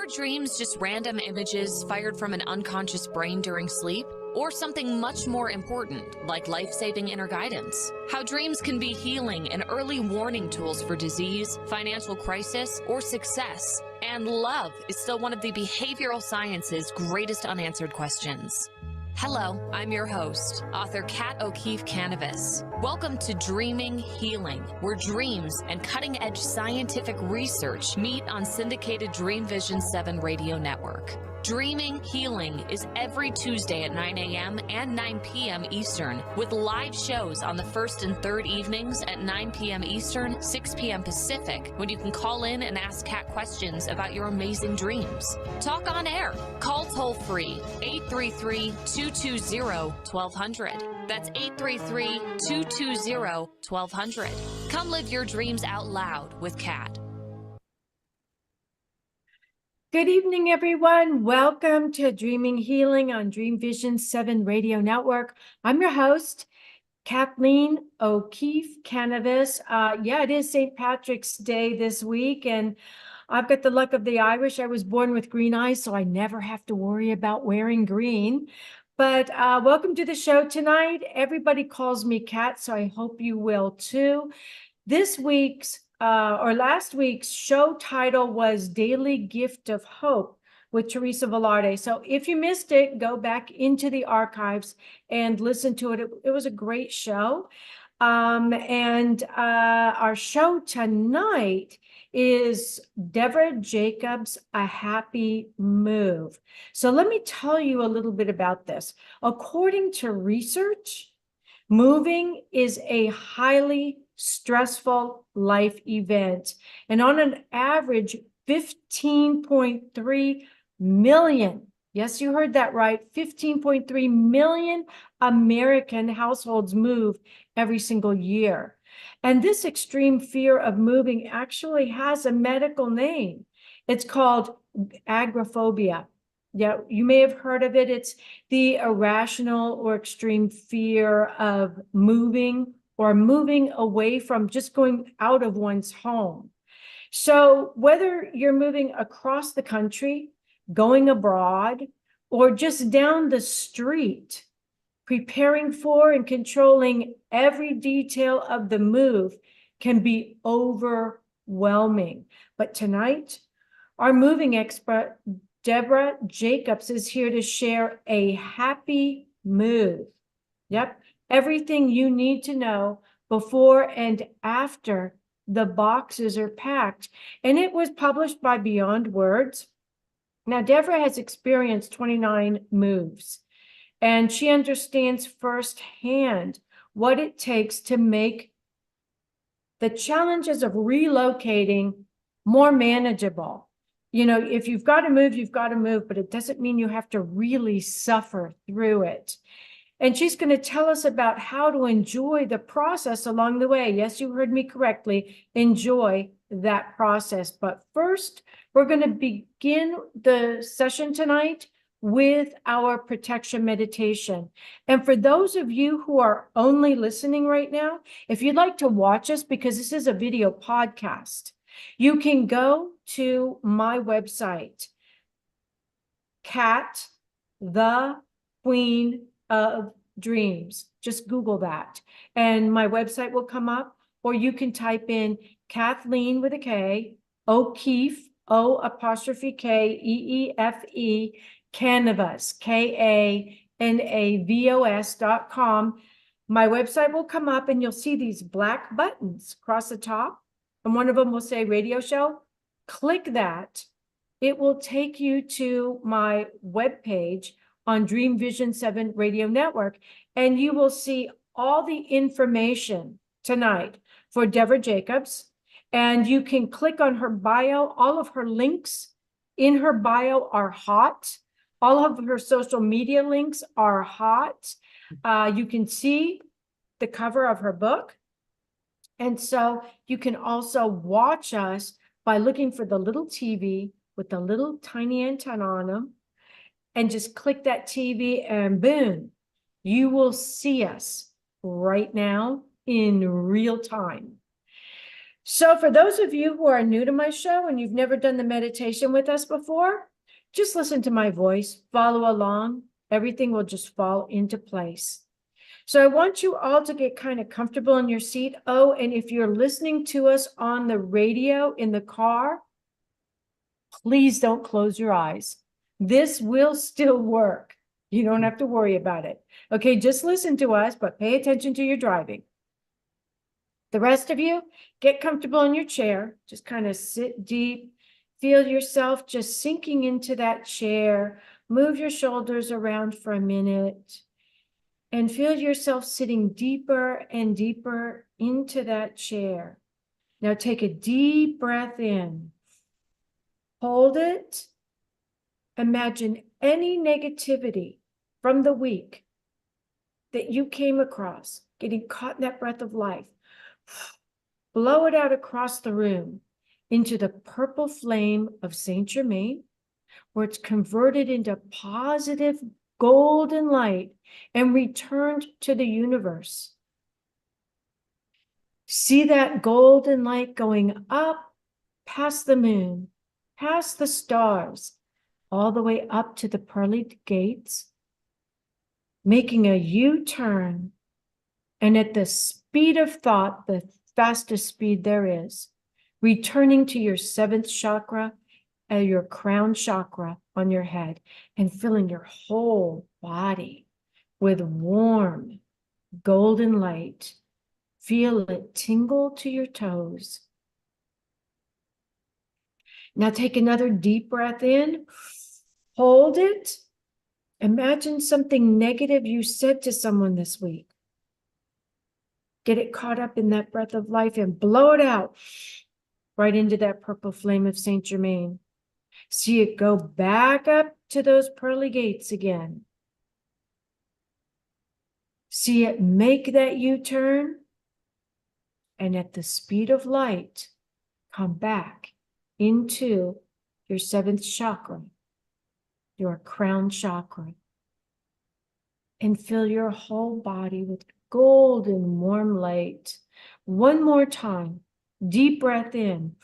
Are dreams just random images fired from an unconscious brain during sleep? Or something much more important, like life-saving inner guidance? How dreams can be healing and early warning tools for disease, financial crisis, or success. And love is still one of the behavioral science's greatest unanswered questions. Hello, I'm your host, author Kat O'Keefe Kanavos. Welcome to Dreaming Healing, where dreams and cutting-edge scientific research meet on syndicated Dream Vision 7 radio network. Dreaming Healing is every Tuesday at 9 a.m. and 9 p.m. Eastern, with live shows on the first and third evenings at 9 p.m. Eastern, 6 p.m. Pacific, when you can call in and ask Kat questions about your amazing dreams. Talk on air. Call toll-free, 833-220-1200. That's 833-220-1200. Come live your dreams out loud with Kat. Good evening, everyone. Welcome to Dreaming Healing on Dream Vision 7 Radio Network. I'm your host, Kathleen O'Keefe Kanavos. It is St. Patrick's Day this week, and I've got the luck of the Irish. I was born with green eyes, so I never have to worry about wearing green. But welcome to the show tonight. Everybody calls me Kat, so I hope you will too. Last week's show title was Daily Gift of Hope with Teresa Velarde. So if you missed it, go back into the archives and listen to it. It was a great show. Our show tonight is Devra Jacobs, A Happy Move. So let me tell you a little bit about this. According to research, moving is a highly stressful life event. And on an average, 15.3 million, yes, you heard that right, 15.3 million American households move every single year. And this extreme fear of moving actually has a medical name. It's called agoraphobia. Yeah, you may have heard of it. It's the irrational or extreme fear of moving or moving away from just going out of one's home. So whether you're moving across the country, going abroad, or just down the street, preparing for and controlling every detail of the move can be overwhelming. But tonight, our moving expert, Devra Jacobs, is here to share a happy move. Yep. Everything you need to know before and after the boxes are packed. And it was published by Beyond Words. Now, Devra has experienced 29 moves, and she understands firsthand what it takes to make the challenges of relocating more manageable. You know, if you've got to move, you've got to move, but it doesn't mean you have to really suffer through it. And she's going to tell us about how to enjoy the process along the way. Yes, you heard me correctly. Enjoy that process. But first, we're going to begin the session tonight with our protection meditation. And for those of you who are only listening right now, if you'd like to watch us, because this is a video podcast, you can go to my website, Kat, the Queen of Dreams. Just Google that and my website will come up, or you can type in Kathleen with a K, O'Keefe, O''Keefe, Kanavos, KANAVOS.com. My website will come up and you'll see these black buttons across the top, and one of them will say radio show. Click that. It will take you to my webpage on Dream Vision 7 Radio Network, and you will see all the information tonight for Devra Jacobs, and you can click on her bio. All of her links in her bio are hot. All of her social media links are hot. You can see the cover of her book, and so you can also watch us by looking for the little TV with the little tiny antenna on them, and just click that TV and boom, you will see us right now in real time. So for those of you who are new to my show and you've never done the meditation with us before, just listen to my voice, follow along. Everything will just fall into place. So I want you all to get kind of comfortable in your seat. Oh, and if you're listening to us on the radio in the car, please don't close your eyes. This will still work. You don't have to worry about it. Okay, just listen to us, but pay attention to your driving. The rest of you, get comfortable in your chair. Just kind of sit deep. Feel yourself just sinking into that chair. Move your shoulders around for a minute. And feel yourself sitting deeper and deeper into that chair. Now take a deep breath in. Hold it. Imagine any negativity from the week that you came across, getting caught in that breath of life. Blow it out across the room into the purple flame of Saint Germain, where it's converted into positive golden light and returned to the universe. See that golden light going up past the moon, past the stars, all the way up to the pearly gates, making a U-turn, and at the speed of thought, the fastest speed there is, returning to your seventh chakra, your crown chakra on your head, and filling your whole body with warm golden light. Feel it tingle to your toes. Now take another deep breath in. Hold it. Imagine something negative you said to someone this week. Get it caught up in that breath of life and blow it out right into that purple flame of Saint Germain. See it go back up to those pearly gates again. See it make that U-turn, and at the speed of light, come back into your seventh chakra, your crown chakra, and fill your whole body with golden warm light. One more time, deep breath in.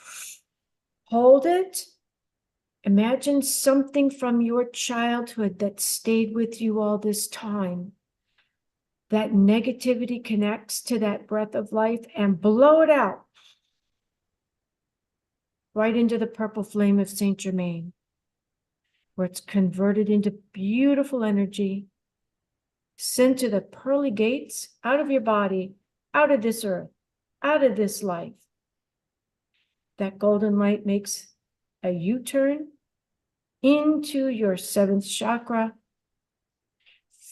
Hold it. Imagine something from your childhood that stayed with you all this time. That negativity connects to that breath of life and blow it out right into the purple flame of Saint Germain, where it's converted into beautiful energy, sent to the pearly gates, out of your body, out of this earth, out of this life. That golden light makes a U-turn into your seventh chakra,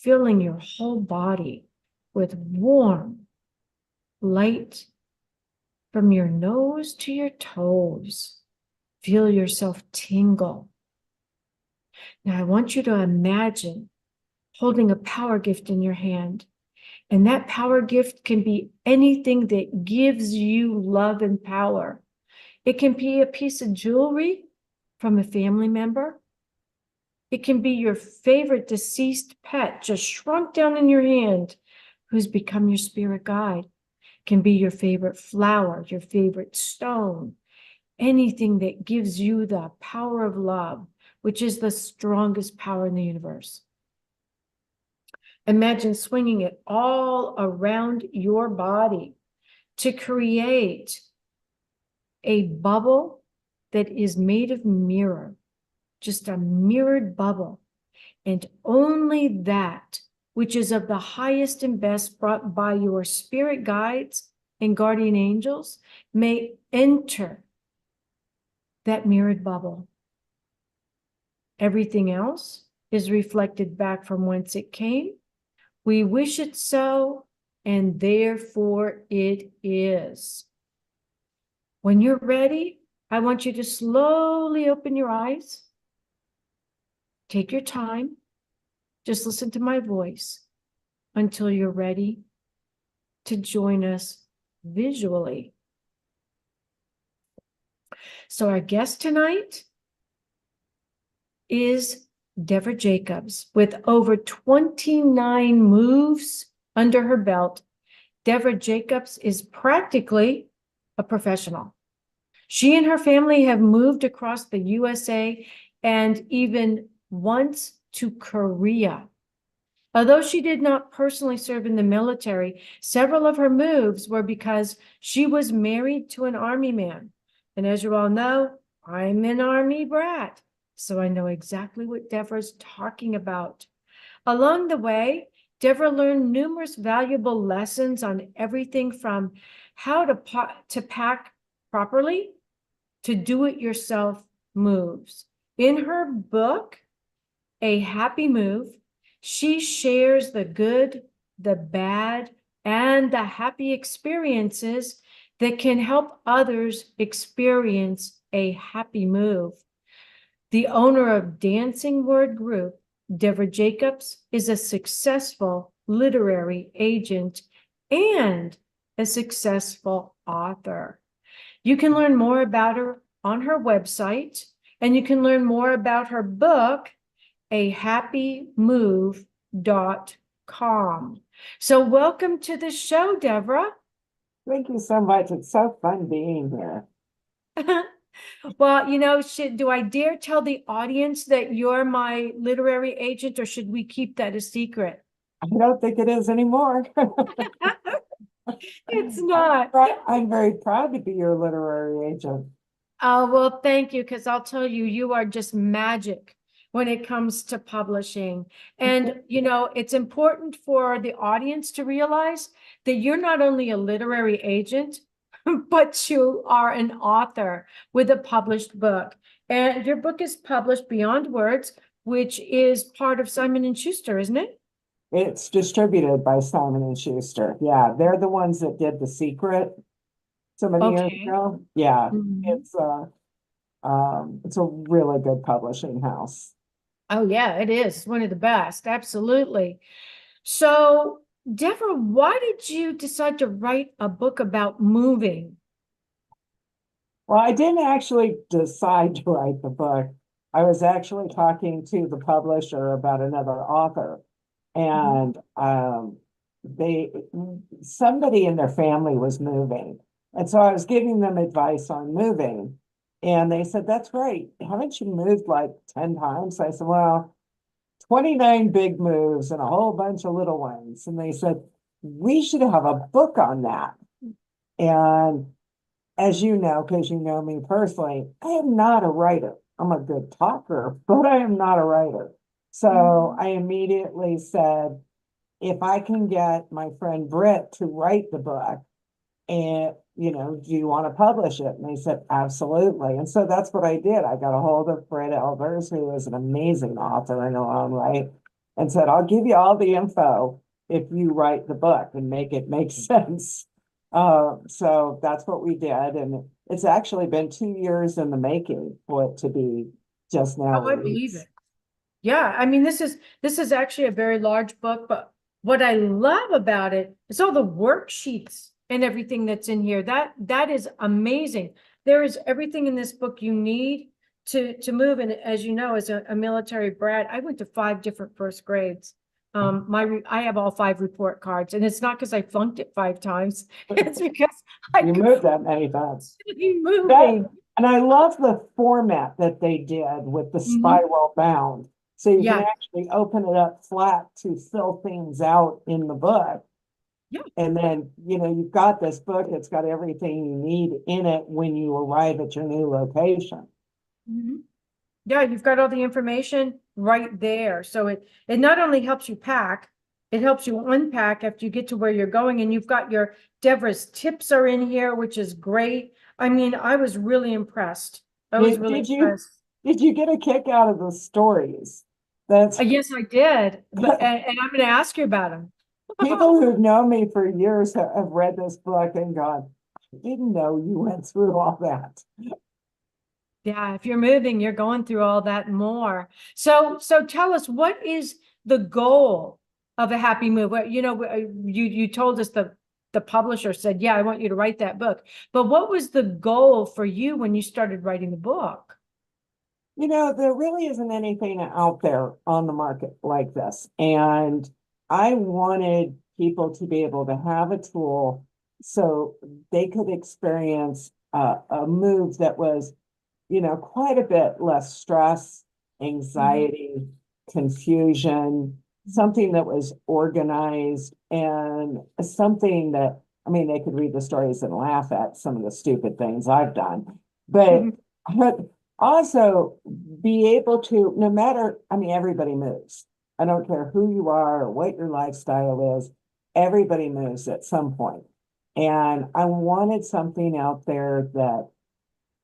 filling your whole body with warm light from your nose to your toes. Feel yourself tingle. Now I want you to imagine holding a power gift in your hand. And that power gift can be anything that gives you love and power. It can be a piece of jewelry from a family member. It can be your favorite deceased pet just shrunk down in your hand, who's become your spirit guide. It can be your favorite flower, your favorite stone, anything that gives you the power of love, which is the strongest power in the universe. Imagine swinging it all around your body to create a bubble that is made of mirror, just a mirrored bubble. And only that which is of the highest and best brought by your spirit guides and guardian angels may enter that mirrored bubble. Everything else is reflected back from whence it came. We wish it so, and therefore it is. When you're ready, I want you to slowly open your eyes. Take your time. Just listen to my voice until you're ready to join us visually. So our guest tonight is Devra Jacobs. With over 29 moves under her belt, Devra Jacobs is practically a professional. She and her family have moved across the USA and even once to Korea. Although she did not personally serve in the military, several of her moves were because she was married to an army man. And as you all know, I'm an army brat, so I know exactly what Devra's talking about. Along the way, Devra learned numerous valuable lessons on everything from how to pack properly to do-it-yourself moves. In her book, A Happy Move, she shares the good, the bad, and the happy experiences that can help others experience a happy move. The owner of Dancing Word Group, Devra Jacobs, is a successful literary agent and a successful author. You can learn more about her on her website, and you can learn more about her book, ahappymove.com. So welcome to the show, Devra. Thank you so much. It's so fun being here. Well, do I dare tell the audience that you're my literary agent, or should we keep that a secret? I don't think it is anymore. It's not. I'm very proud to be your literary agent. Oh, well, thank you, because I'll tell you, you are just magic when it comes to publishing. And, it's important for the audience to realize that you're not only a literary agent, but you are an author with a published book. And your book is published Beyond Words, which is part of Simon & Schuster, isn't it? It's distributed by Simon and Schuster. Yeah, they're the ones that did The Secret so many years ago. Yeah, it's a really good publishing house. Oh, yeah, it is. It's one of the best. Absolutely. So, Devra, why did you decide to write a book about moving? Well, I didn't actually decide to write the book. I was actually talking to the publisher about another author, and somebody in their family was moving. And so I was giving them advice on moving. And they said, that's great. Haven't you moved like 10 times? I said, well, 29 big moves and a whole bunch of little ones. And they said, we should have a book on that. And as you know, because you know me personally, I am not a writer. I'm a good talker, but I am not a writer. So I immediately said, if I can get my friend Britt to write the book, and, do you want to publish it? And they said, absolutely. And so that's what I did. I got a hold of Britt Elvers, who is an amazing author in her own right, and said, I'll give you all the info if you write the book and make it make sense. So that's what we did. And it's actually been 2 years in the making for it to be just now. Oh, I believe it. Yeah, I mean, this is actually a very large book, but what I love about it is all the worksheets and everything that's in here. That is amazing. There is everything in this book you need to move. And as you know, as a military brat, I went to 5 different first grades. I have all 5 report cards, and it's not because I flunked it 5 times. It's because you moved that many times. Moving. And I love the format that they did with the spiral bound. So you can actually open it up flat to fill things out in the book. Yeah. And then, you've got this book, it's got everything you need in it when you arrive at your new location. Yeah, you've got all the information right there. So it not only helps you pack, it helps you unpack after you get to where you're going. And you've got your Devra's tips are in here, which is great. I mean, I was really impressed. Impressed. Did you get a kick out of the stories? Yes, I did. But and I'm going to ask you about them. People who've known me for years have read this book and gone, I didn't know you went through all that. Yeah, if you're moving, you're going through all that and more. So tell us, what is the goal of a happy move? You told us the publisher said, yeah, I want you to write that book. But what was the goal for you when you started writing the book? There really isn't anything out there on the market like this. And I wanted people to be able to have a tool so they could experience a move that was, quite a bit less stress, anxiety, confusion, something that was organized, and something that, I mean, they could read the stories and laugh at some of the stupid things I've done, but Mhm. but also be able to, no matter, I mean, everybody moves. I don't care who you are or what your lifestyle is, everybody moves at some point. And I wanted something out there that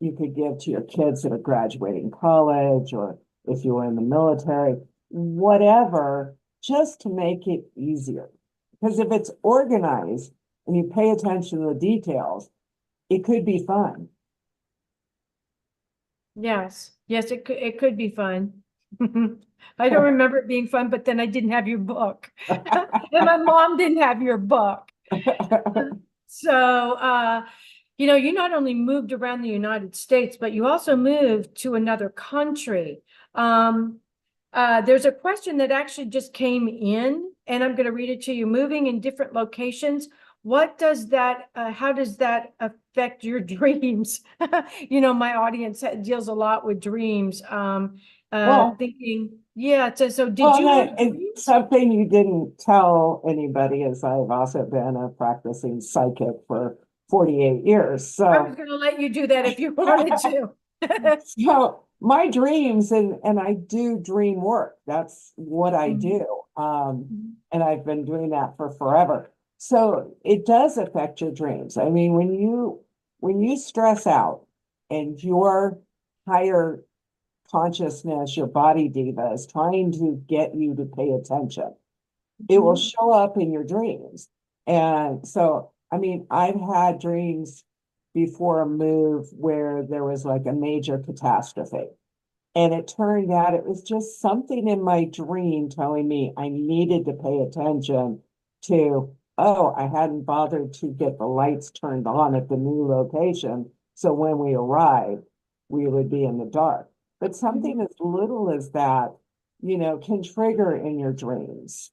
you could give to your kids that are graduating college, or if you were in the military, whatever, just to make it easier. Because if it's organized and you pay attention to the details, it could be fun. Yes, yes, it could be fun. I don't remember it being fun, but then I didn't have your book. And my mom didn't have your book. So, you not only moved around the United States, but you also moved to another country. There's a question that actually just came in, and I'm going to read it to you. Moving in different locations, how does that affect your dreams? My audience deals a lot with dreams. Well, Thinking, yeah, so did well, you have and dreams? something you didn't tell anybody is I've also been a practicing psychic for 48 years. I was So going to let you do that if you wanted to. so my dreams, and I do dream work. That's what I Mhm. do. And I've been doing that for forever. So it does affect your dreams. I mean, when you stress out and your higher consciousness, your body diva is trying to get you to pay attention, it will Mhm. show up in your dreams. And so, I mean, I've had dreams before a move where there was like a major catastrophe. And it turned out it was just something in my dream telling me I needed to pay attention to, oh, I hadn't bothered to get the lights turned on at the new location. So when we arrived, we would be in the dark. But something Mhm. as little as that, can trigger in your dreams.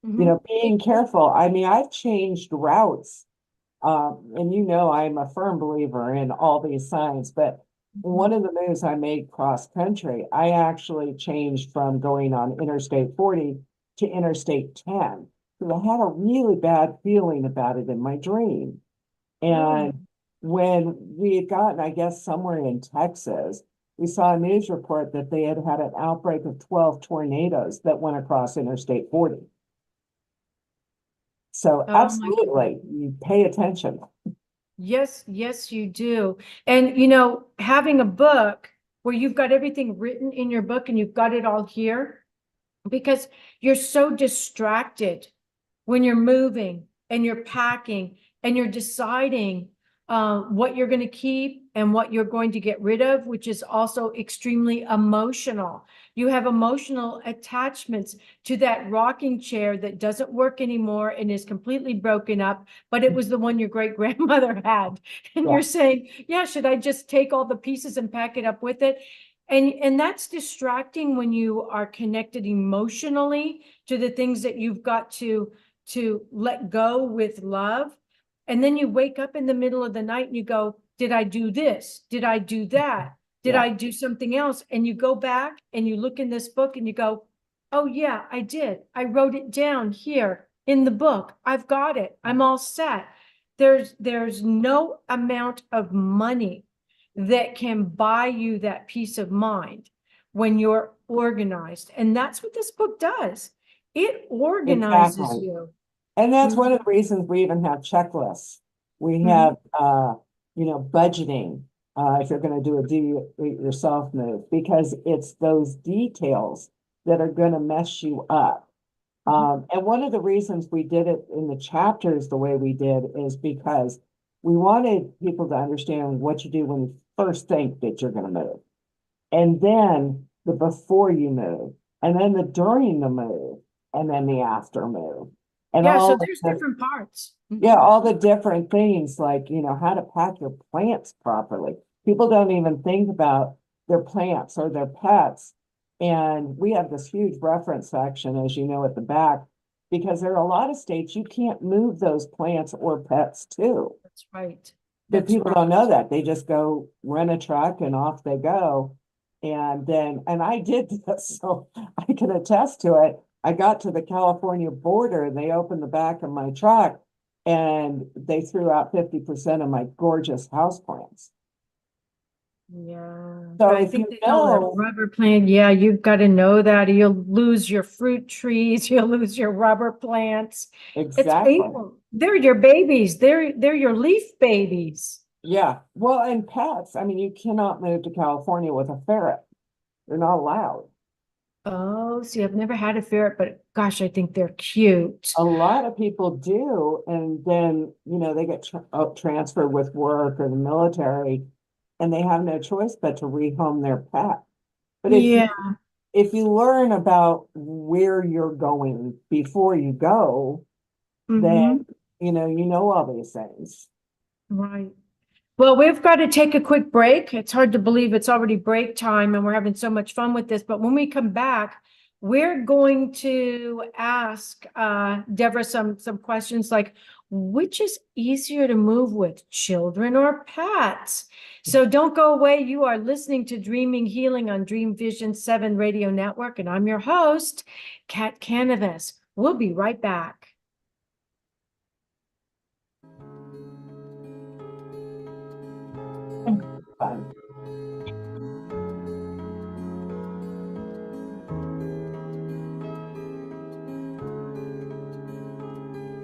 Mhm. Being careful. I mean, I've changed routes, and I'm a firm believer in all these signs, but one Mhm. of the moves I made cross country, I actually changed from going on Interstate 40 to Interstate 10 because I had a really bad feeling about it in my dream. Oh. And when we had gotten, I guess, somewhere in Texas, we saw a news report that they had had an outbreak of 12 tornadoes that went across Interstate 40. So Oh my goodness. absolutely, you pay attention. Yes, yes, you do. And having a book where you've got everything written in your book and you've got it all here, because you're so distracted when you're moving and you're packing and you're deciding what you're going to keep and what you're going to get rid of, which is also extremely emotional. You have emotional attachments to that rocking chair that doesn't work anymore and is completely broken up, but it was the one your great grandmother had. And Yeah. you're saying, yeah, should I just take all the pieces and pack it up with it? And that's distracting when you are connected emotionally to the things that you've got to let go with love. And then you wake up in the middle of the night and you go, did I do this? Did I do that? Did Yeah. I do something else? And you go back and you look in this book and you go, oh yeah, I did. I wrote it down here in the book. I've got it. I'm all set. There's no amount of money that can buy you that peace of mind when you're organized. And that's what this book does. It organizes Exactly. you. And that's one Mhm. of the reasons we even have checklists. We Mhm. have, budgeting, if you're going to do a do-it-yourself move, because it's those details that are going to mess you up. Mhm. And one of the reasons we did it in the chapters the way we did is because we wanted people to understand what you do when you first think that you're going to move, and then the before you move, and then the during the move, and then the after move, and Yeah, so all there's the, different parts. yeah, Mhm. all the different things like, how to pack your plants properly. People don't even think about their plants or their pets. And we have this huge reference section, as you know, at the back. because there are a lot of states you can't move those plants or pets to. That's right. But people don't know that. They just go rent a truck and off they go. And I did this, so I can attest to it. I got to the California border and they opened the back of my truck and they threw out 50% of my gorgeous houseplants. Yeah. So I if think you they call it know, rubber plant. Yeah, you've got to know that. Or you'll lose your fruit trees. You'll lose your rubber plants. It's exactly. painful. They're your babies. They're your leaf babies. Yeah. Well, and pets, I mean, you cannot move to California with a ferret. They're not allowed. Oh, see, I've never had a ferret, but gosh, I think they're cute. A lot of people do, and then, they get transferred with work or the military, and they have no choice but to rehome their pet. But Yeah. if you learn about where you're going before you go, then, you know all these things. Right. Well, we've got to take a quick break. It's hard to believe it's already break time and we're having so much fun with this. But when we come back, we're going to ask Devra some questions like, which is easier to move with, children or pets? So don't go away. You are listening to Dreaming Healing on Dream Vision 7 Radio Network, and I'm your host, Kat Kanavos. We'll be right back. Fun.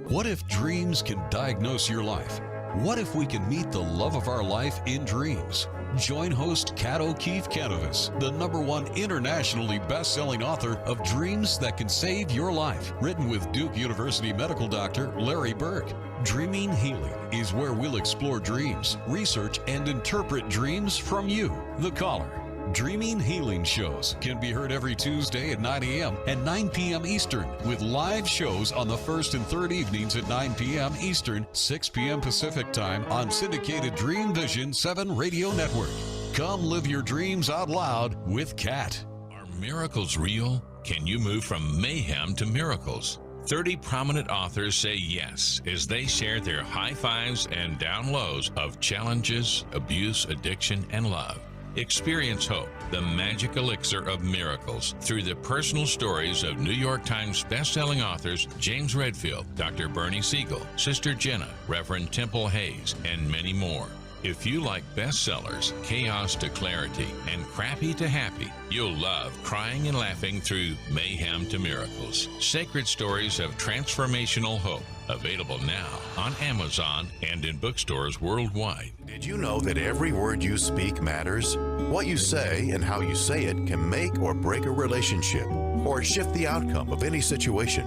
What if dreams can diagnose your life? What if we can meet the love of our life in dreams? Join host Kat O'Keefe Kanavos, the #1 internationally best-selling author of Dreams That Can Save Your Life, written with Duke University medical doctor Larry Burke. Dreaming Healing is where we'll explore dreams, research, and interpret dreams from you, the caller. Dreaming Healing shows can be heard every Tuesday at 9 a.m. and 9 p.m. Eastern, with live shows on the first and third evenings at 9 p.m. Eastern, 6 p.m. Pacific Time on syndicated Dream Vision 7 Radio Network. Come live your dreams out loud with Kat. Are miracles real? Can you move from mayhem to miracles? 30 prominent authors say yes as they share their high fives and down lows of challenges, abuse, addiction, and love. Experience hope, the magic elixir of miracles, through the personal stories of New York Times bestselling authors James Redfield, Dr. Bernie Siegel, Sister Jenna, Reverend Temple Hayes, and many more. If you like bestsellers, chaos to clarity, and crappy to happy, you'll love crying and laughing through mayhem to miracles. Sacred stories of transformational hope. Available now on Amazon and in bookstores worldwide. Did you know that every word you speak matters? What you say and how you say it can make or break a relationship or shift the outcome of any situation.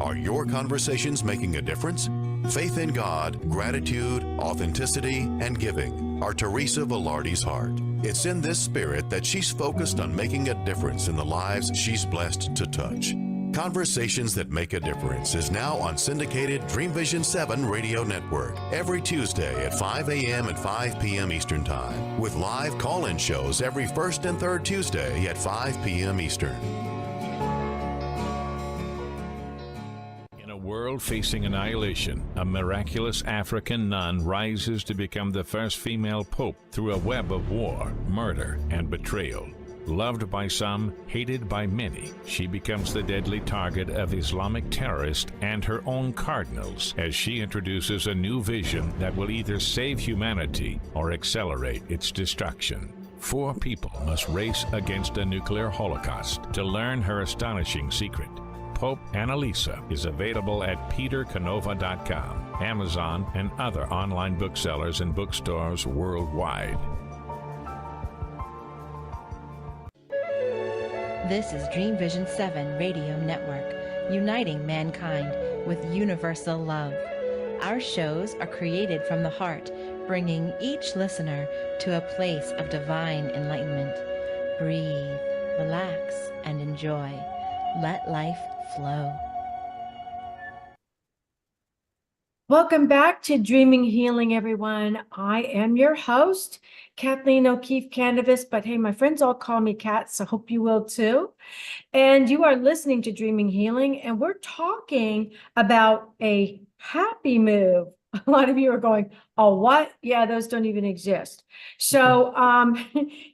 Are your conversations making a difference? Faith in God, gratitude, authenticity, and giving are Teresa Velarde's heart. It's in this spirit that she's focused on making a difference in the lives she's blessed to touch. Conversations That Make a Difference is now on syndicated Dream Vision 7 Radio Network every Tuesday at 5 a.m. and 5 p.m. Eastern Time, with live call-in shows every first and third Tuesday at 5 p.m. Eastern. In a world facing annihilation, a miraculous African nun rises to become the first female pope through a web of war, murder, and betrayal. Loved by some, hated by many, she becomes the deadly target of Islamic terrorists and her own cardinals as she introduces a new vision that will either save humanity or accelerate its destruction. 4 people must race against a nuclear holocaust to learn her astonishing secret. Pope Annalisa is available at petercanova.com, Amazon, and other online booksellers and bookstores worldwide. This is Dream Vision 7 Radio Network, uniting mankind with universal love. Our shows are created from the heart, bringing each listener to a place of divine enlightenment. Breathe, relax, and enjoy. Let life flow. Welcome back to Dreaming Healing, everyone. I am your host, Kathleen O'Keefe Kanavos, but hey, my friends all call me Kat, so hope you will too. And you are listening to Dreaming Healing, and we're talking about a happy move. A lot of you are going, oh, what? Yeah, those don't even exist. So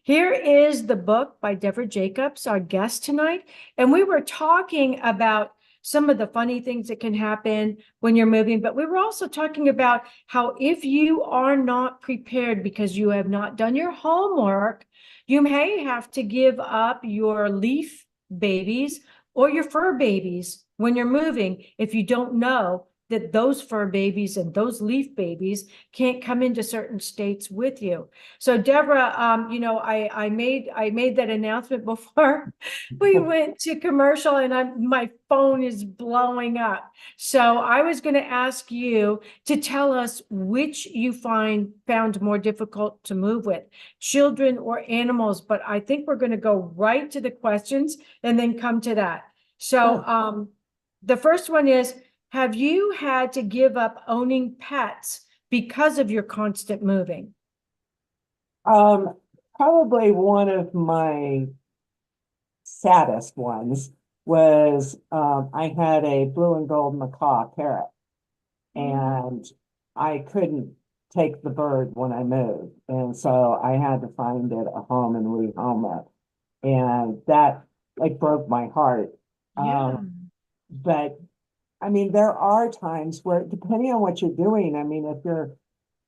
here is the book by Devra Jacobs, our guest tonight. And we were talking about some of the funny things that can happen when you're moving, but we were also talking about how if you are not prepared because you have not done your homework, you may have to give up your leaf babies or your fur babies when you're moving if you don't know that those fur babies and those leaf babies can't come into certain states with you. So Devra, you know, I made that announcement before we went to commercial, and my phone is blowing up. So I was going to ask you to tell us which you found more difficult to move with, children or animals. But I think we're going to go right to the questions and then come to that. So the first one is, have you had to give up owning pets because of your constant moving? Probably one of my saddest ones was I had a blue and gold macaw parrot, and I couldn't take the bird when I moved. And so I had to find it a home and rehome it. And that like broke my heart. Yeah. But I mean, there are times where, depending on what you're doing, I mean, if you're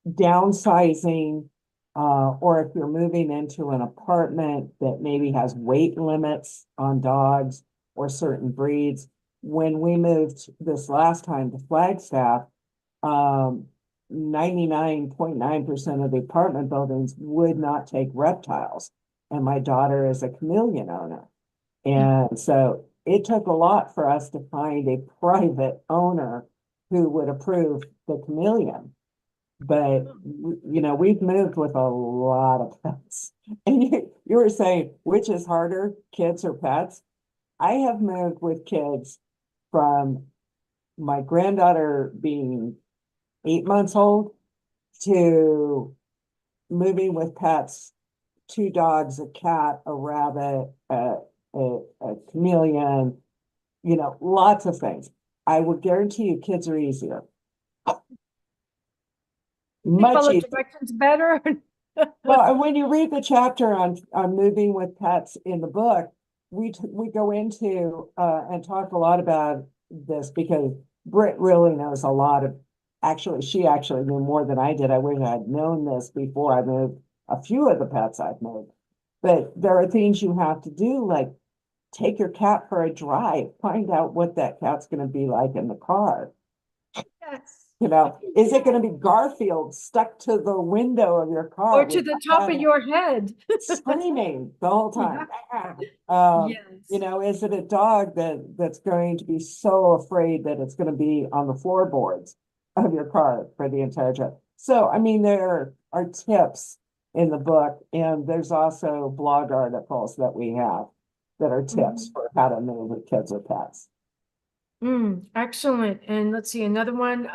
downsizing, or if you're moving into an apartment that maybe has weight limits on dogs or certain breeds. When we moved this last time to Flagstaff, 99.9% of the apartment buildings would not take reptiles. And my daughter is a chameleon owner. And so it took a lot for us to find a private owner who would approve the chameleon. But, you know, we've moved with a lot of pets. And you were saying, which is harder, kids or pets? I have moved with kids from my granddaughter being 8 months old to moving with pets, 2 dogs, a cat, a rabbit, a chameleon, you know, lots of things. I would guarantee you kids are easier. Much Follow easier. directions better. Well, and when you read the chapter on moving with pets in the book, we go into and talk a lot about this because Britt really knows a lot of. Actually, she actually knew more than I did. I wish I had known this before I moved a few of the pets I've moved. But there are things you have to do, like take your cat for a drive, find out what that cat's going to be like in the car. Yes. You know, is it going to be Garfield stuck to the window of your car Or to the top of your head. screaming the whole time? Yes. You know, is it a dog that's going to be so afraid that it's going to be on the floorboards of your car for the entire trip? So, I mean, there are tips in the book, and there's also blog articles that we have that are tips for how to move with kids or pets. Excellent. And let's see, another one.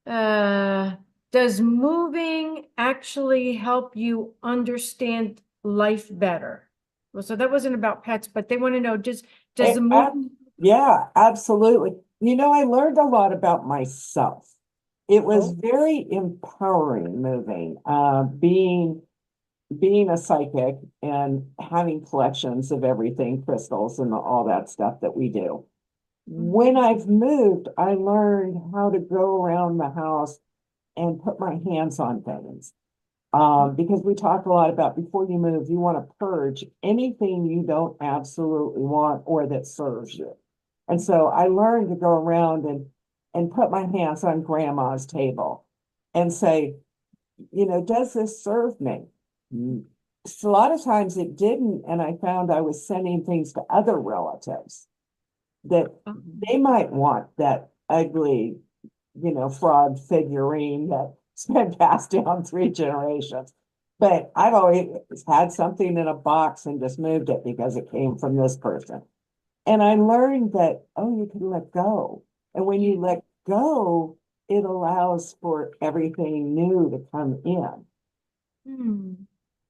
Does moving actually help you understand life better? Well, so that wasn't about pets, but they want to know, does the moving? Yeah, absolutely. You know, I learned a lot about myself. It was very empowering moving, being a psychic and having collections of everything, crystals and all that stuff that we do. When I've moved, I learned how to go around the house and put my hands on things. Because we talk a lot about before you move, you want to purge anything you don't absolutely want or that serves you. And so I learned to go around and put my hands on grandma's table and say, you know, does this serve me? So a lot of times it didn't, and I found I was sending things to other relatives that they might want that ugly, you know, frog figurine that's been passed down 3 generations. But I've always had something in a box and just moved it because it came from this person. And I learned that, oh, you can let go. And when you let go, it allows for everything new to come in. Hmm.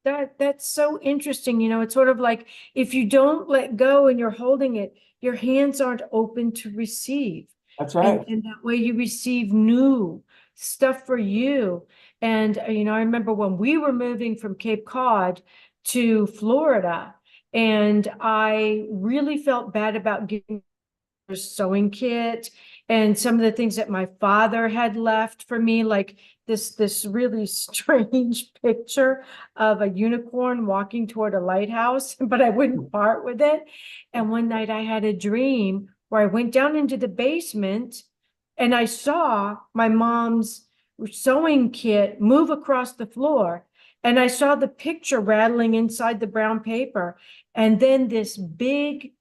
That's so interesting. You know, it's sort of like if you don't let go and you're holding it, your hands aren't open to receive. That's right. And that way you receive new stuff for you. And, you know, I remember when we were moving from Cape Cod to Florida, and I really felt bad about giving her a sewing kit and some of the things that my father had left for me, like this really strange picture of a unicorn walking toward a lighthouse, but I wouldn't part with it. And one night I had a dream where I went down into the basement and I saw my mom's sewing kit move across the floor. And I saw the picture rattling inside the brown paper. And then this big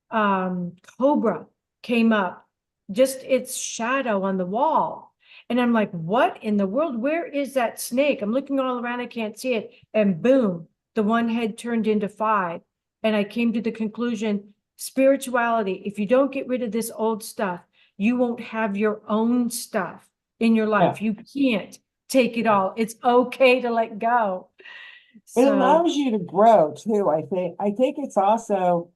cobra came up, just its shadow on the wall. And I'm like, what in the world? Where is that snake? I'm looking all around, I can't see it. And boom, the one head turned into 5. And I came to the conclusion, spirituality, if you don't get rid of this old stuff, you won't have your own stuff in your life. You can't take it all. It's okay to let go. It So, allows you to grow too, I think. I think it's also,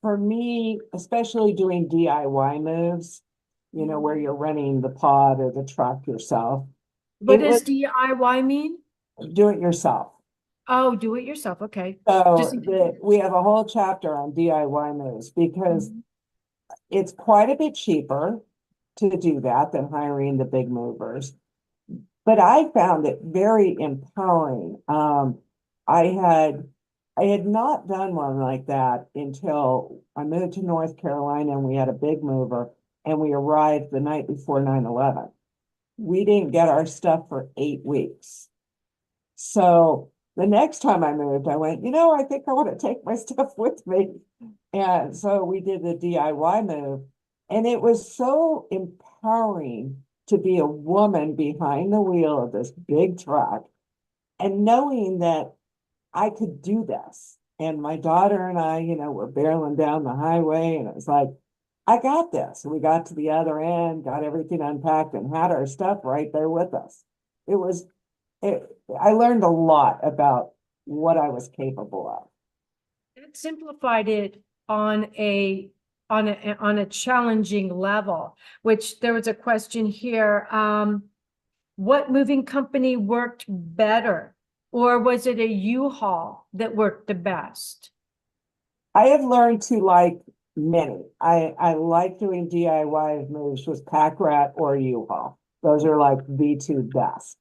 for me, especially doing DIY moves, you know, where you're running the pod or the truck yourself. what It does was DIY mean? do it yourself. Oh, do it yourself. Okay. So Just we have a whole chapter on DIY moves because it's quite a bit cheaper to do that than hiring the big movers. But I found it very empowering. I had not done one like that until I moved to North Carolina and we had a big mover and we arrived the night before 9/11. We didn't get our stuff for 8 weeks. So the next time I moved, I went, you know, I think I want to take my stuff with me. And so we did the DIY move. And it was so empowering to be a woman behind the wheel of this big truck and knowing that I could do this. And my daughter and I, you know, were barreling down the highway and it was like, I got this. We got to the other end, got everything unpacked and had our stuff right there with us. I learned a lot about what I was capable of. It simplified it on a challenging level, which there was a question here. What moving company worked better? Or was it a U-Haul that worked the best? I have learned to like many. I like doing DIY moves with Pack Rat or U-Haul. Those are like the 2 best.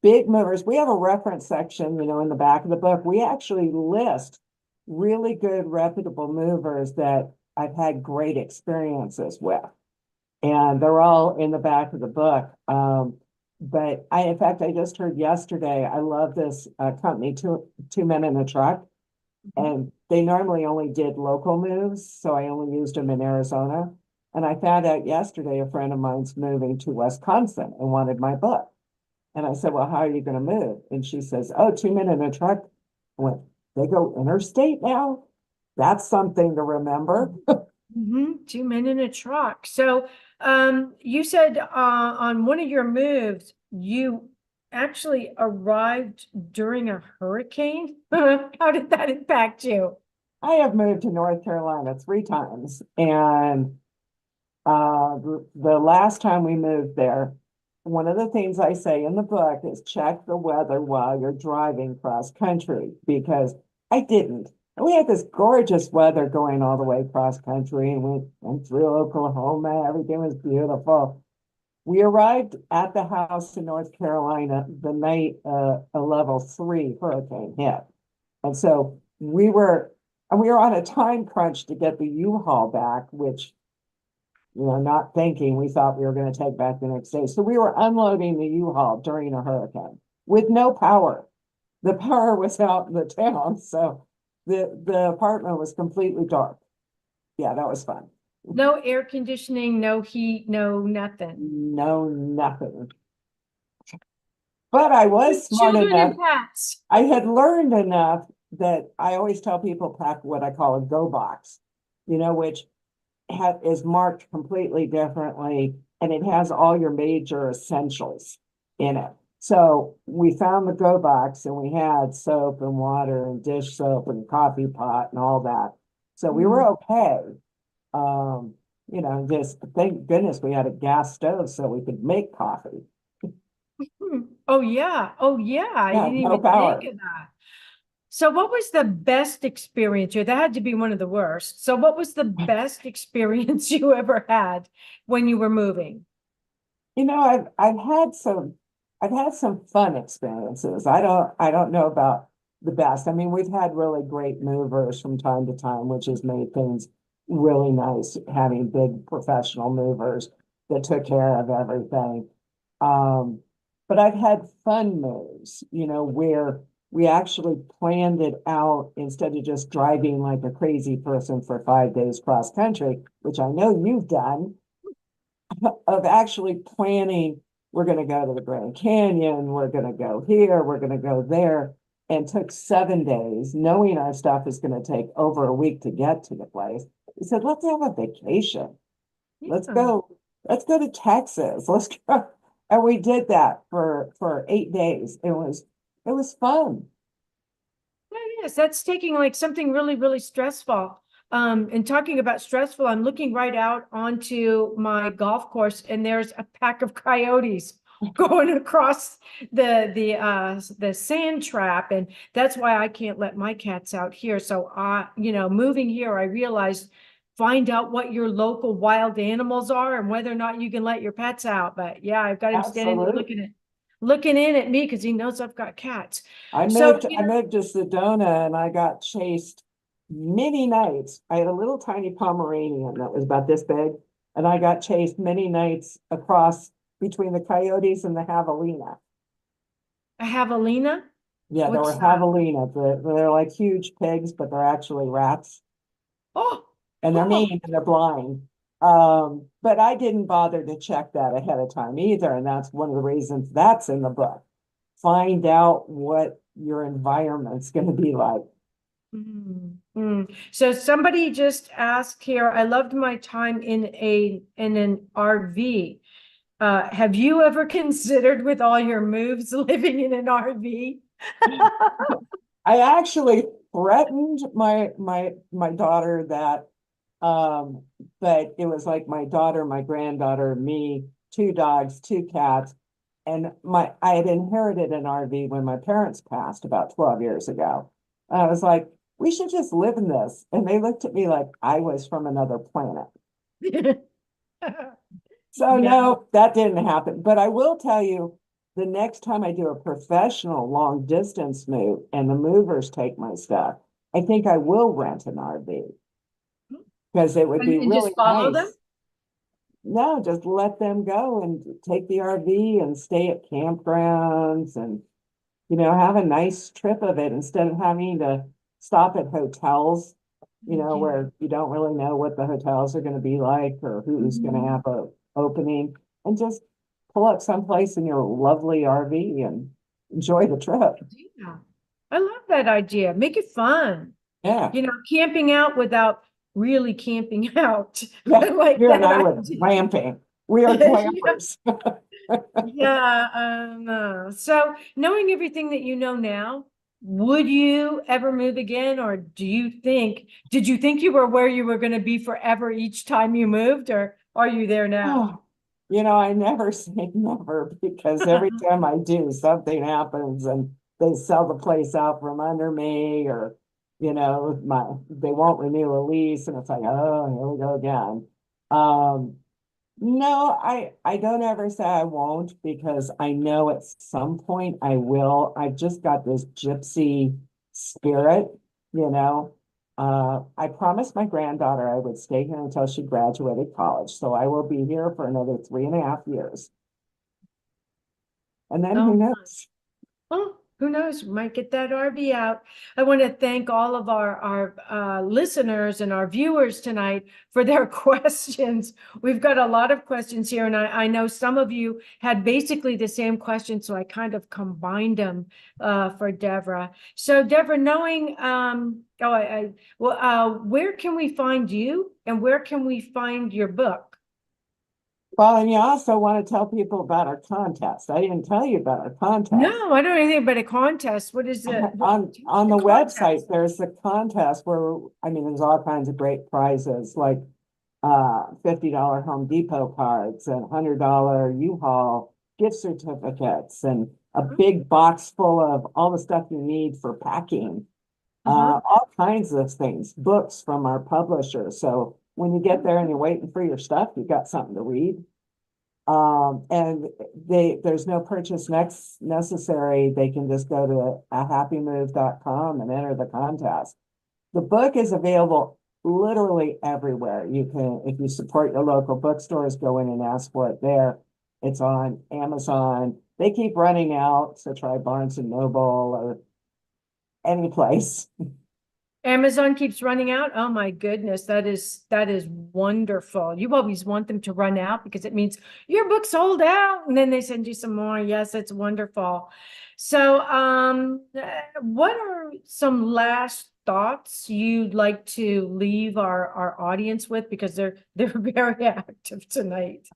Big movers, we have a reference section, you know, in the back of the book. We actually list really good reputable movers that I've had great experiences with. And they're all in the back of the book. But in fact, I just heard yesterday, I love this company, two Men in a Truck. And they normally only did local moves. So I only used them in Arizona. And I found out yesterday, a friend of mine's moving to Wisconsin and wanted my book. And I said, well, how are you going to move? And she says, oh, 2 Men in a Truck. I went, they go interstate now? That's something to remember. 2 Men in a Truck. So you said on one of your moves, you actually arrived during a hurricane. How did that impact you? I have moved to North Carolina 3 times. And the last time we moved there, one of the things I say in the book is check the weather while you're driving cross country, because I didn't. And we had this gorgeous weather going all the way cross country and we went through Oklahoma. Everything was beautiful. We arrived at the house in North Carolina the night a level 3 hurricane hit. And so we were on a time crunch to get the U-Haul back, which, you know, not thinking, we thought we were going to take back the next day. So we were unloading the U-Haul during a hurricane with no power. The power was out in the town. So the apartment was completely dark. Yeah, that was fun. No air conditioning, no heat, no nothing. No, nothing. But I was smart Children enough. and pets. I had learned enough that I always tell people pack what I call a go box, you know, which is marked completely differently, and it has all your major essentials in it. So we found the go box, and we had soap and water and dish soap and coffee pot and all that. So we were okay. Just thank goodness we had a gas stove so we could make coffee. Oh yeah. Oh yeah. I Yeah, didn't no even power. think of that. So what was the best experience here? That had to be one of the worst. So what was the best experience you ever had when you were moving? I've had some fun experiences. I don't know about the best. I mean, we've had really great movers from time to time, which has made things really nice, having big professional movers that took care of everything. Um, but I've had fun moves, where we actually planned it out instead of just driving like a crazy person for 5 days cross country, which I know you've done, of actually planning, we're going to go to the Grand Canyon, we're going to go here, we're going to go there, and took 7 days, knowing our stuff is going to take over a week to get to the place. We said, let's have a vacation. Let's Yeah. go to Texas. Let's go. And we did that for 8 days. It was fun. Yes, that's taking like something really, really stressful. And talking about stressful, I'm looking right out onto my golf course, and there's a pack of coyotes going across the sand trap, and that's why I can't let my cats out here. So moving here, I realized find out what your local wild animals are and whether or not you can let your pets out. But yeah, I've got him standing there Absolutely. looking in at me because he knows I've got cats. I So, moved, I moved to Sedona, and I got chased many nights. I had a little tiny Pomeranian that was about this big, and I got chased many nights across between the coyotes and the javelina. a javelina? Yeah, there were What's that? javelina. They're like huge pigs, but they're actually rats, Oh, and they're oh, mean and they're blind. But I didn't bother to check that ahead of time either, and that's one of the reasons that's in the book. Find out what your environment's going to be like. So somebody just asked here, I loved my time in an RV. Have you ever considered with all your moves living in an RV? I actually threatened my daughter that, but it was like my daughter, my granddaughter, me, 2 dogs, 2 cats, and I had inherited an RV when my parents passed about 12 years ago. And I was like, we should just live in this. And they looked at me like I was from another planet. So Yeah. no, that didn't happen. But I will tell you, the next time I do a professional long distance move and the movers take my stuff, I think I will rent an RV because it would be And just really follow them? nice. No, just let them go and take the RV and stay at campgrounds and, have a nice trip of it instead of having to stop at hotels, Yeah. where you don't really know what the hotels are going to be like or who's going to have a opening, and just pull up someplace in your lovely RV and enjoy the trip. Yeah. I love that idea. Make it fun. Yeah. Camping out without really camping out. Yeah. I like You and that I were idea. glamping. We are glampers. Yeah. So knowing everything that you know now, would you ever move again? Or did you think you were where you were going to be forever each time you moved, or are you there now? Oh, I never say never, because every time I do, something happens and they sell the place out from under me, or, they won't renew a lease, and it's like, oh, here we go again. No, I don't ever say I won't, because I know at some point I will. I've just got this gypsy spirit, you know. I promised my granddaughter I would stay here until she graduated college, so I will be here for another 3.5 years. And then who Oh, knows? oh, Who knows? We might get that RV out. I want to thank all of our listeners and our viewers tonight for their questions. We've got a lot of questions here, and I know some of you had basically the same questions, so I kind of combined them for Devra. So, Devra, knowing, where can we find you, and where can we find your book? Well, and you also want to tell people about our contest. I didn't tell you about our contest. No, I don't know anything about a contest. What is it? On the website, there's a contest where, I mean, there's all kinds of great prizes, like $50 Home Depot cards and $100 U-Haul gift certificates and a big box full of all the stuff you need for packing, all kinds of things, books from our publisher. So when you get there and you're waiting for your stuff, you've got something to read. And there's no purchase necessary. They can just go to ahappymove.com and enter the contest. The book is available literally everywhere. You can, if you support your local bookstores, go in and ask for it there. It's on Amazon. They keep running out, so try Barnes and Noble or any place. Amazon keeps running out. Oh my goodness, that is wonderful. You always want them to run out because it means your book sold out, and then they send you some more. Yes, it's wonderful. So, what are some last thoughts you'd like to leave our audience with, because they're very active tonight?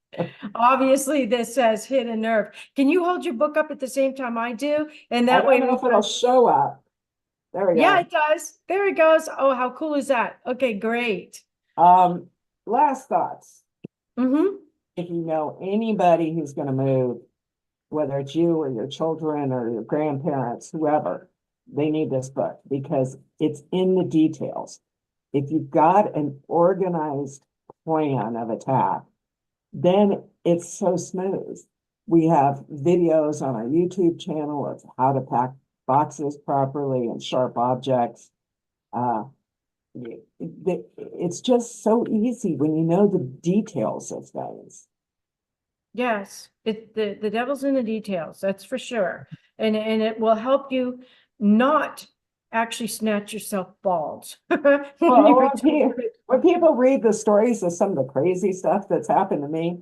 Obviously, this has hit a nerve. Can you hold your book up at the same time I do, and that way? I don't know if it'll show up. There we go. Yeah, it does. There it goes. Oh, how cool is that? Okay, great. Last thoughts. Mm-hmm. If you know anybody who's going to move, whether it's you or your children or your grandparents, whoever, they need this book because it's in the details. If you've got an organized plan of attack, then it's so smooth. We have videos on our YouTube channel of how to pack boxes properly and sharp objects. It's just so easy when you know the details of things. Yes, the devil's in the details, that's for sure. And it will help you not actually snatch yourself bald. Well, when people read the stories of some of the crazy stuff that's happened to me,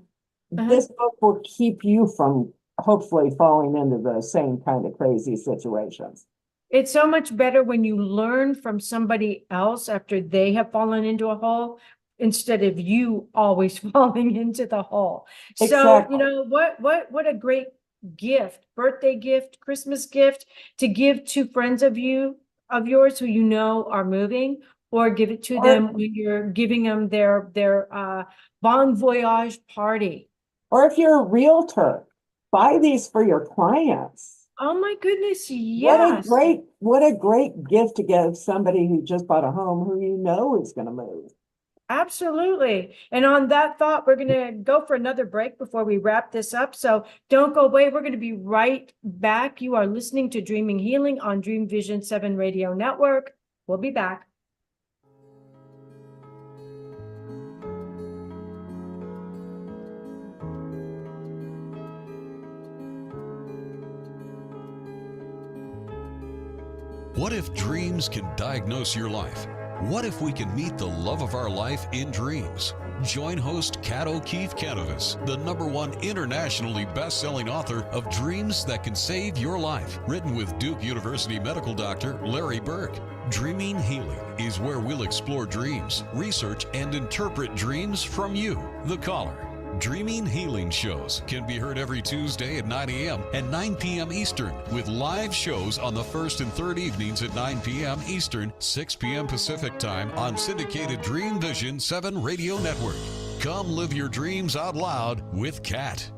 this book will keep you from hopefully falling into the same kind of crazy situations. It's so much better when you learn from somebody else after they have fallen into a hole, instead of you always falling into the hole. Exactly. So, you know, what a great gift, birthday gift, Christmas gift to give to friends of yours who you know are moving, or give it to them when you're giving them their bon voyage party. Or if you're a realtor, buy these for your clients. Oh my goodness, yes. What a great gift to give somebody who just bought a home who you know is going to move. Absolutely. And on that thought, we're going to go for another break before we wrap this up. So don't go away. We're going to be right back. You are listening to Dreaming Healing on Dream Vision 7 Radio Network. We'll be back. What if dreams can diagnose your life? What if we can meet the love of our life in dreams? Join host Kat O'Keefe Kanavos, the #1 internationally best-selling author of Dreams That Can Save Your Life, written with Duke University medical doctor Larry Burke. Dreaming Healing is where we'll explore dreams, research, and interpret dreams from you, the caller. Dreaming Healing shows can be heard every Tuesday at 9 a.m. and 9 p.m. Eastern, with live shows on the first and third evenings at 9 p.m. Eastern, 6 p.m. Pacific Time on syndicated Dream Vision 7 Radio Network. Come live your dreams out loud with Kat.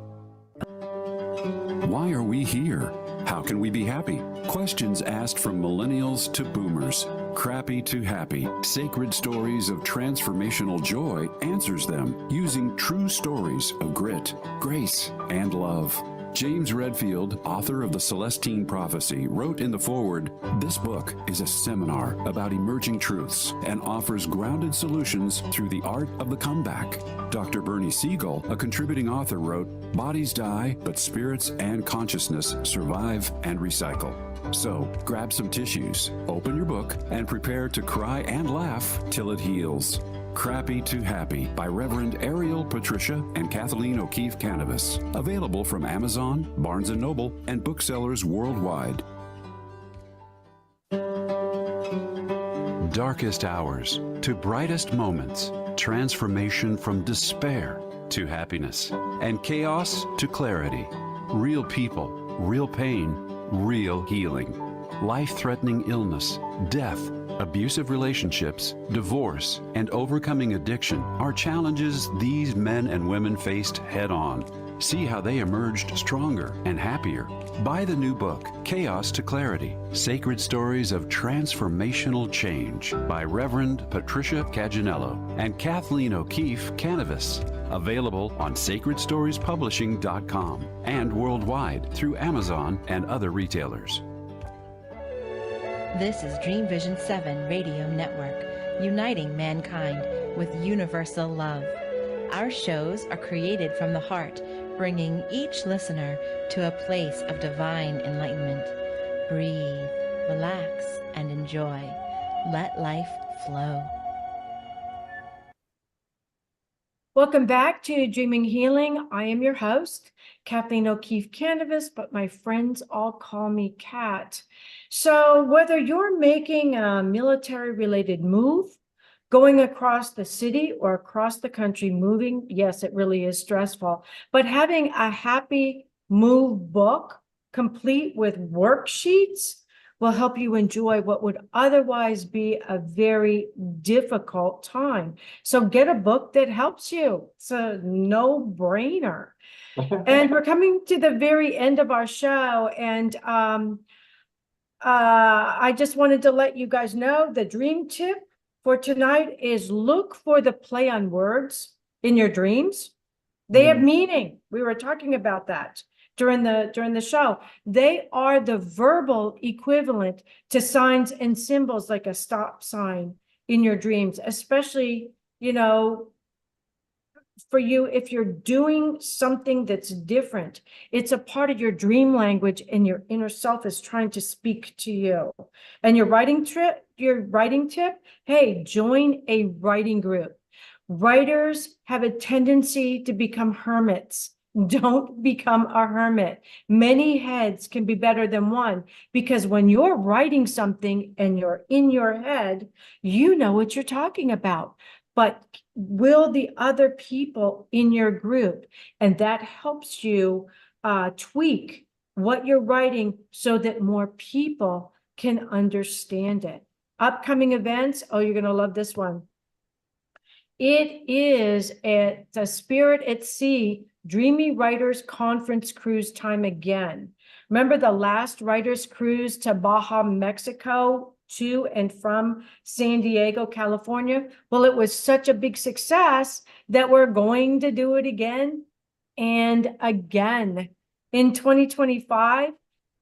Why are we here? How can we be happy? Questions asked from millennials to boomers. Crappy to Happy, Sacred Stories of Transformational Joy answers them using true stories of grit, grace, and love. James Redfield, author of The Celestine Prophecy, wrote in the foreword, "This book is a seminar about emerging truths and offers grounded solutions through the art of the comeback." Dr. Bernie Siegel, a contributing author, wrote, "Bodies die, but spirits and consciousness survive and recycle." So grab some tissues, open your book, and prepare to cry and laugh till it heals. Crappy to Happy by Reverend Ariel Patricia and Kathleen O'Keefe Kanavos. Available from Amazon, Barnes & Noble, and booksellers worldwide. Darkest hours to brightest moments. Transformation from despair to happiness. And chaos to clarity. Real people, real pain, real healing. Life-threatening illness, death, abusive relationships, divorce, and overcoming addiction are challenges these men and women faced head-on. See how they emerged stronger and happier. Buy the new book, Chaos to Clarity, Sacred Stories of Transformational Change by Reverend Patricia Caginello and Kathleen O'Keefe Kanavos. Available on sacredstoriespublishing.com and worldwide through Amazon and other retailers. This is Dream Vision 7 Radio Network, uniting mankind with universal love. Our shows are created from the heart, bringing each listener to a place of divine enlightenment. Breathe, relax, and enjoy. Let life flow. Welcome back to Dreaming Healing. I am your host, Kathleen O'Keefe Kanavos, but my friends all call me Kat. So whether you're making a military-related move, going across the city or across the country, moving, yes, it really is stressful, but having a happy move book complete with worksheets will help you enjoy what would otherwise be a very difficult time. So get a book that helps you. It's a no-brainer. And we're coming to the very end of our show, and I just wanted to let you guys know the dream tip for tonight is look for the play on words in your dreams. They have meaning. We were talking about that during the show. They are the verbal equivalent to signs and symbols like a stop sign in your dreams, especially, you know, for you, if you're doing something that's different, it's a part of your dream language and your inner self is trying to speak to you. And your writing tip, hey, join a writing group. Writers have a tendency to become hermits. Don't become a hermit. Many heads can be better than one, because when you're writing something and you're in your head, you know what you're talking about. But will the other people in your group, and that helps you tweak what you're writing so that more people can understand it. Upcoming events, oh, you're going to love this one. It is at the Spirit at Sea Dreamy Writers Conference Cruise time again. Remember the last Writers Cruise to Baja, Mexico, to and from San Diego, California? Well, it was such a big success that we're going to do it again and again. In 2025,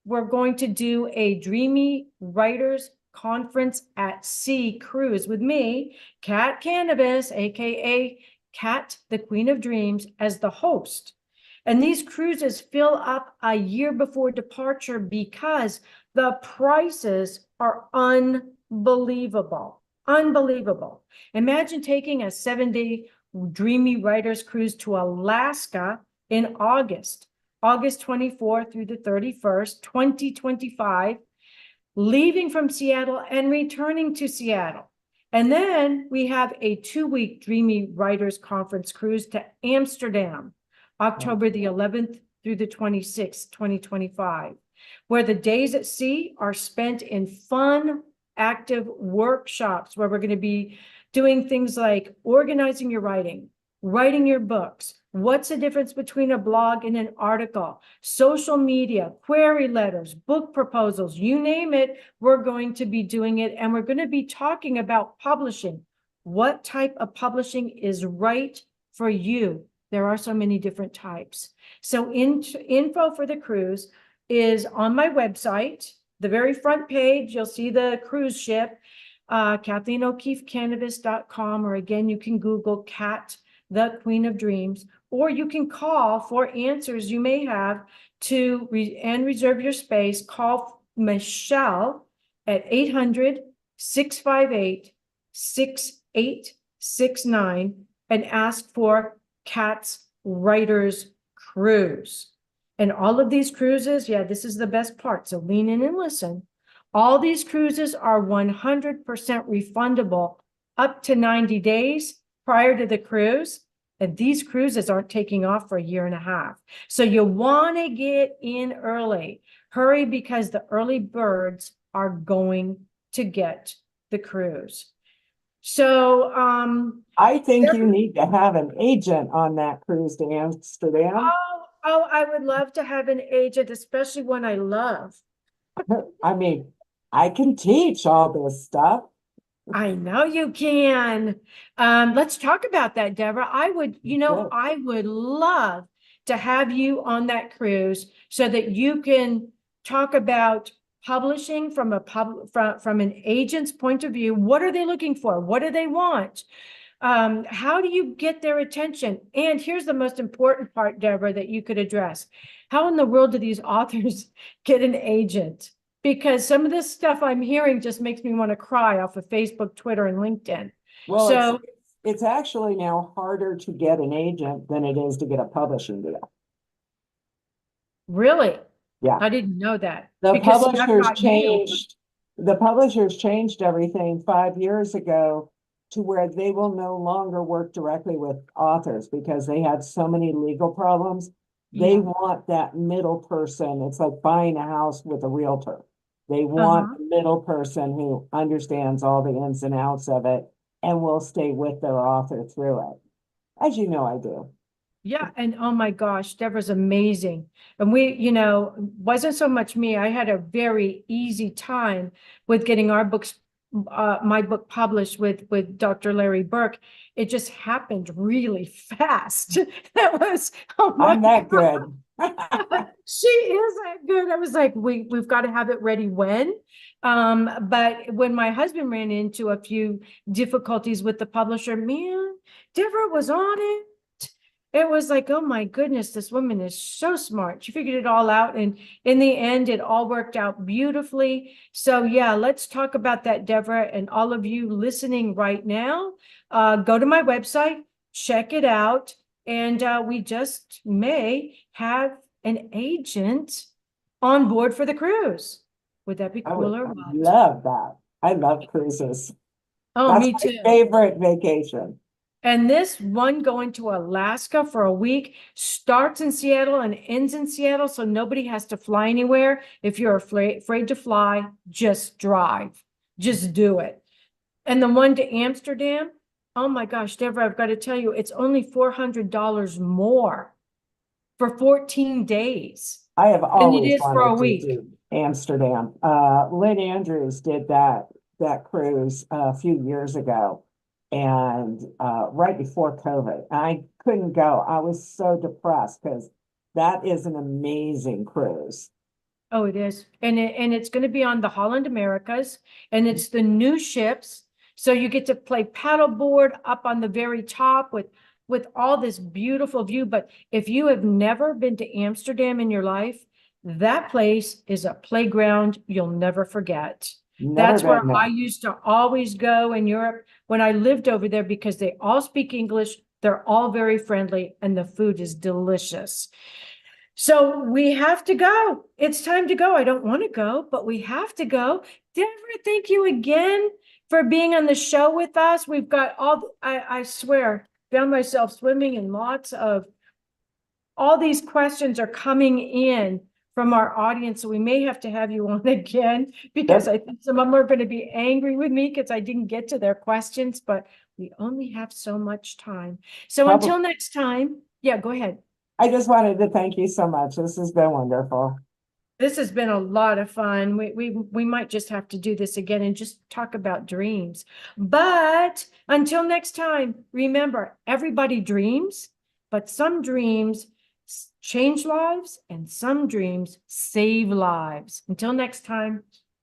we're going to do a Dreamy Writers Conference at Sea cruise with me, Kat Kanavos, aka Kat, the Queen of Dreams, as the host. And these cruises fill up a year before departure because the prices are unbelievable. Unbelievable. Imagine taking a 7-day Dreamy Writers cruise to Alaska in August 24th through the 31st, 2025, leaving from Seattle and returning to Seattle. And then we have a 2-week Dreamy Writers Conference cruise to Amsterdam, October the 11th through the 26th, 2025, where the days at sea are spent in fun, active workshops where we're going to be doing things like organizing your writing, writing your books, what's the difference between a blog and an article, social media, query letters, book proposals, you name it, we're going to be doing it. And we're going to be talking about publishing. What type of publishing is right for you? There are so many different types. So info for the cruise is on my website, the very front page. You'll see the cruise ship, KathleenO'KeefeCanvas.com, or again, you can Google Kat, the Queen of Dreams, or you can call for answers you may have to reserve your space. Call Michelle at 800-658-6869 and ask for Kat's Writers Cruise. And all of these cruises, yeah, this is the best part, so lean in and listen. All these cruises are 100% refundable up to 90 days prior to the cruise. And these cruises aren't taking off for a year and a half. So you want to get in early. Hurry, because the early birds are going to get the cruise. So I think you need to have an agent on that cruise to Amsterdam. Oh, I would love to have an agent, especially one I love. I mean, I can teach all this stuff. I know you can. Let's talk about that, Devra. I would love to have you on that cruise so that you can talk about publishing from an agent's point of view. What are they looking for? What do they want? How do you get their attention? And here's the most important part, Devra, that you could address. How in the world do these authors get an agent? Because some of this stuff I'm hearing just makes me want to cry off of Facebook, Twitter, and LinkedIn. Well, so it's actually now harder to get an agent than it is to get a publishing deal. Really? Yeah. I didn't know that. The publishers changed everything 5 years ago to where they will no longer work directly with authors because they had so many legal problems. They want that middle person. It's like buying a house with a realtor. They want the middle person who understands all the ins and outs of it and will stay with their author through it. As you know, I do. Yeah. And oh my gosh, Devra's amazing. And wasn't so much me. I had a very easy time with getting our books, my book published with Dr. Larry Burke. It just happened really fast. That was, I'm that good. She is that good. I was like, we've got to have it ready when. But when my husband ran into a few difficulties with the publisher, man, Devra was on it. It was like, oh my goodness, this woman is so smart. She figured it all out. And in the end, it all worked out beautifully. So yeah, let's talk about that, Devra. And all of you listening right now, go to my website, check it out. And we just may have an agent on board for the cruise. Would that be cool or what? I love that. I love cruises. Oh, That's me my too. favorite vacation. And this one going to Alaska for a week starts in Seattle and ends in Seattle, so nobody has to fly anywhere. If you're afraid to fly, just drive. Just do it. And the one to Amsterdam, oh my gosh, Devra, I've got to tell you, it's only $400 more for 14 days. I have always it is for a wanted week. to do Amsterdam. Lynn Andrews did that cruise a few years ago. And right before COVID, I couldn't go. I was so depressed because that is an amazing cruise. Oh, it is. And it's going to be on the Holland Americas, and it's the new ships. So you get to play paddleboard up on the very top with all this beautiful view. But if you have never been to Amsterdam in your life, that place is a playground you'll never forget. That's where I used to always go in Europe when I lived over there, because they all speak English. They're all very friendly and the food is delicious. So we have to go. It's time to go. I don't want to go, but we have to go. Devra, thank you again for being on the show with us. We've got I swear, found myself swimming in lots of, all these questions are coming in from our audience, so we may have to have you on again, because I think some of them are going to be angry with me because I didn't get to their questions, but we only have so much time. So until next time, yeah, go ahead. I just wanted to thank you so much. This has been wonderful. This has been a lot of fun. We might just have to do this again and just talk about dreams. But until next time, remember, everybody dreams but some dreams change lives and some dreams save lives. Until next time,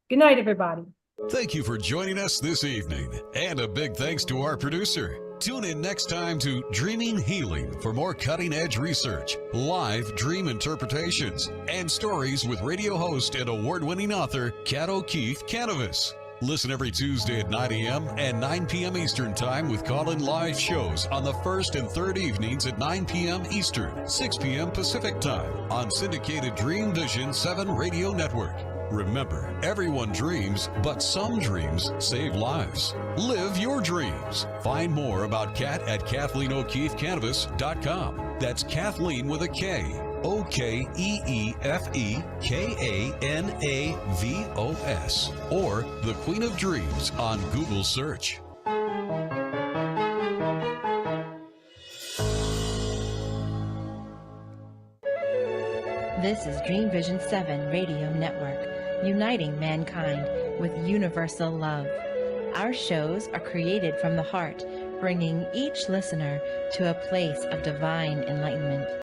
good night, everybody. Thank you for joining us this evening. And a big thanks to our producer. Tune in next time to Dreaming Healing for more cutting-edge research, live dream interpretations, and stories with radio host and award-winning author Kat O'Keefe Kanavos. Listen every Tuesday at 9 a.m. and 9 p.m. Eastern Time with call-in live shows on the first and third evenings at 9 p.m. Eastern, 6 p.m. Pacific Time on syndicated Dream Vision 7 radio network. Remember, everyone dreams, but some dreams save lives. Live your dreams. Find more about Kat at KathleenO'KeefeKanavos.com. That's Kathleen with a K. OKEEFEKANAVOS. Or The Queen of Dreams on Google search. This is Dream Vision 7 Radio Network, uniting mankind with universal love. Our shows are created from the heart, bringing each listener to a place of divine enlightenment.